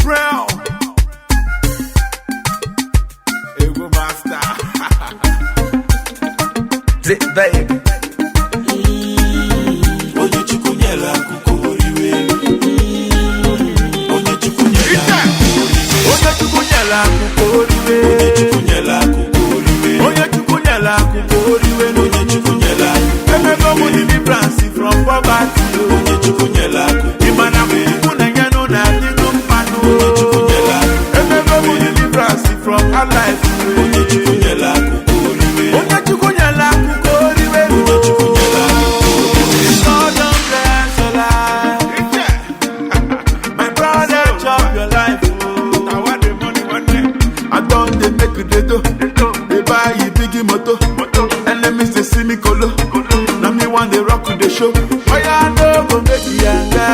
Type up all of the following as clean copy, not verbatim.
Brown. Ego master. Zip baby. Onye chukunyela kukuriwe. Onye chukunyela kukuriwe. Onye chukunyela kukuriwe. Onye chukunyela Onye chukunyela kukuriwe. kukuriwe. Onye chukunyela Emego mu deliverance from poverty. Onye chukunyela Imana kukuna nyano na dinu mpano. Emego mu deliverance from our life. Onye chukunyela kukuriwe. Onye chukunyela kukuriwe. God don't bless your life. My brother chop your life. Now what the money one day? I don't they make you do. They buy you big moto. Enemies they see me colo. Now me one they rock with the show. Why I no go make you younger?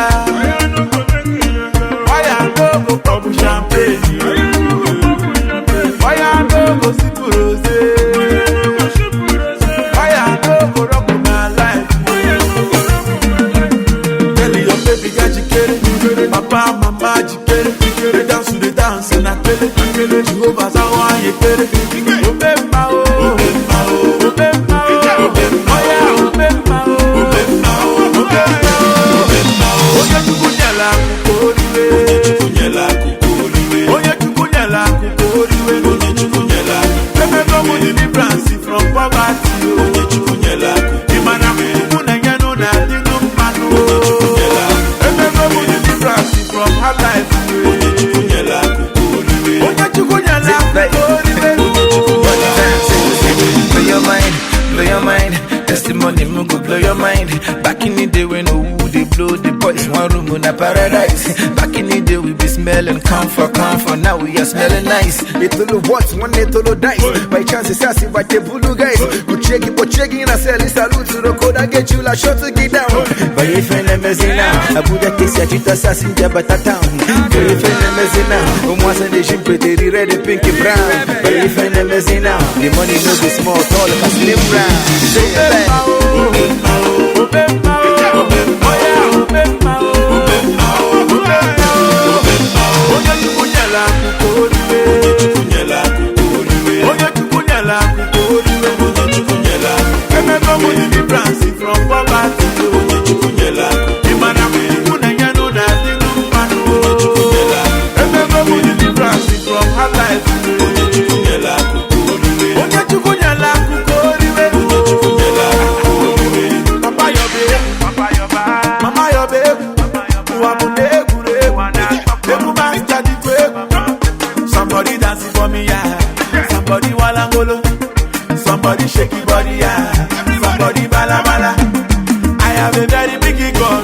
Why I no go pop champagne? Why I no go sip rosé? Why I no go rock with my life? Tell your baby got you get it. Papa, mama, you get it. They dance to the dance and I tell it. Jehovah's how I get it. Obemma, oh, Obemma, oh, Obemma, oh, Obemma, oh, Obemma, oh, Obemma, oh, Obemma, oh. Onye chukunyela kukuriwe. Onye chukunyela kukuriwe. Onye chukunyela Emego mu deliverance from poverty. Onye chukunyela Imana kukuna nyano na dinu mpano. Emego mu deliverance from her life. Onye chukunyela kukuriwe. Onye chukunyela kukuriwe. Blow your mind, blow your mind. Testimony, Mungu, blow your mind. Back in the day when they blow the boys one room in a paradise. Back in the day we be smelling comfort. Now we are smelling nice. Itolo what? One itolo dice. By chance it's sassy, but the blue guys. Go check it, but checking and say, salute to the code. I get you like shot to get down. But if you're in now, I put a case at you to assassin Jabata town. But if you're in now, once and they should put the red and pinky brown. But if you're in now, the money no be small, tall, and slim brown. Say that. Obemma, oh, Obemma, oh, Obemma, oh, Obemma, oh, Obemma, oh, Obemma, oh. Onye chukunyela kukuriwe. Onye chukunyela kukuriwe. Onye chukunyela Emego mu deliverance from poverty. Onye chukunyela Imana kukuna nyano na dinu mpano. Emego mu deliverance from her life. Onye chukunyela Onye chukunyela kukuriwe. Papa yobe, mama yobe, uwamune egure, egu master di kwe. Somebody dancing for me, yeah. Somebody walangolo, somebody shake your body, yeah. Somebody bala bala. I have a very big God.